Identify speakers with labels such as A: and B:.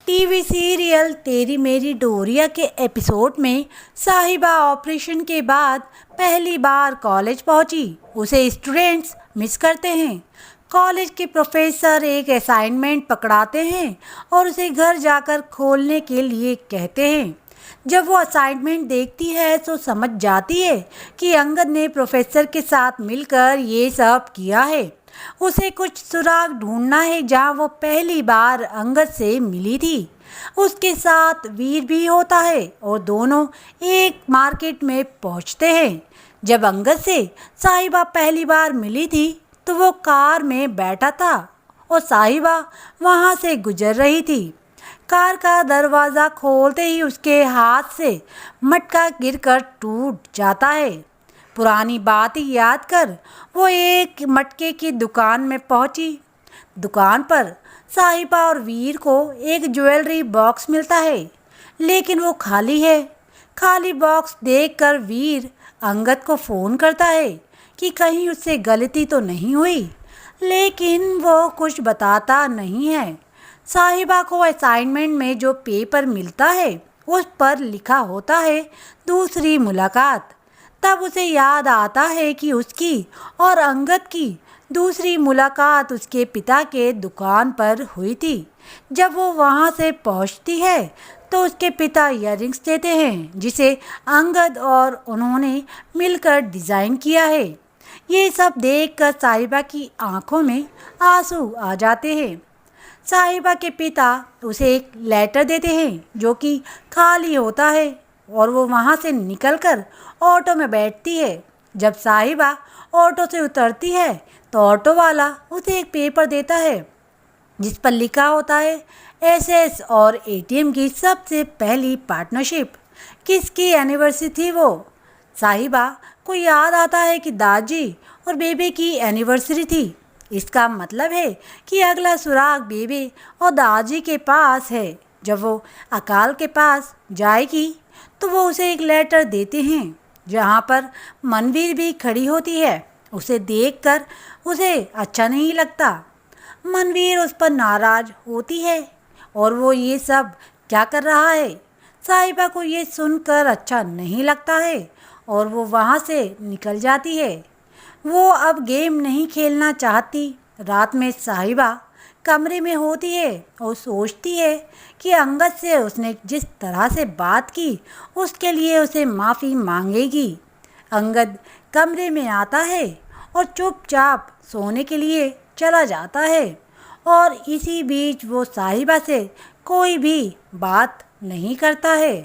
A: TV serial तेरी मेरी डोरिया के एपिसोड में साहिबा ऑपरेशन के बाद पहली बार कॉलेज पहुंची। उसे स्टूडेंट्स मिस करते हैं। कॉलेज के प्रोफेसर एक असाइनमेंट पकड़ाते हैं और उसे घर जाकर खोलने के लिए कहते हैं। जब वो असाइनमेंट देखती है तो समझ जाती है कि अंगद ने प्रोफेसर के साथ मिलकर ये सब किया है। उसे कुछ सुराग ढूंढना है जहां वो पहली बार अंगद से मिली थी। उसके साथ वीर भी होता है और दोनों एक मार्केट में पहुंचते हैं। जब अंगद से साहिबा पहली बार मिली थी तो वो कार में बैठा था और साहिबा वहां से गुजर रही थी। कार का दरवाज़ा खोलते ही उसके हाथ से मटका गिरकर टूट जाता है। पुरानी बात ही याद कर वो एक मटके की दुकान में पहुंची। दुकान पर साहिबा और वीर को एक ज्वेलरी बॉक्स मिलता है, लेकिन वो खाली है। खाली बॉक्स देखकर वीर अंगद को फ़ोन करता है कि कहीं उससे गलती तो नहीं हुई, लेकिन वो कुछ बताता नहीं है। साहिबा को असाइनमेंट में जो पेपर मिलता है उस पर लिखा होता है दूसरी मुलाकात। तब उसे याद आता है कि उसकी और अंगद की दूसरी मुलाकात उसके पिता के दुकान पर हुई थी। जब वो वहाँ से पहुँचती है तो उसके पिता इयररिंग्स देते हैं जिसे अंगद और उन्होंने मिलकर डिज़ाइन किया है। ये सब देखकर साहिबा की आंखों में आंसू आ जाते हैं। साहिबा के पिता उसे एक लेटर देते हैं जो कि खाली होता है और वो वहाँ से निकलकर ऑटो में बैठती है। जब साहिबा ऑटो से उतरती है तो ऑटो वाला उसे एक पेपर देता है जिस पर लिखा होता है एसएस और एटीएम की सबसे पहली पार्टनरशिप। किसकी एनिवर्सरी थी वो? साहिबा को याद आता है कि दादी और बेबे की एनिवर्सरी थी। इसका मतलब है कि अगला सुराग बेबे और दादी के पास है। जब वो अकाल के पास जाएगी तो वो उसे एक लेटर देते हैं जहाँ पर मनवीर भी खड़ी होती है। उसे देखकर उसे अच्छा नहीं लगता। मनवीर उस पर नाराज़ होती है और वो ये सब क्या कर रहा है। साहिबा को ये सुनकर अच्छा नहीं लगता है और वो वहाँ से निकल जाती है। वो अब गेम नहीं खेलना चाहती। रात में साहिबा कमरे में होती है और सोचती है कि अंगद से उसने जिस तरह से बात की उसके लिए उसे माफ़ी मांगेगी। अंगद कमरे में आता है और चुपचाप सोने के लिए चला जाता है और इसी बीच वो साहिबा से कोई भी बात नहीं करता है।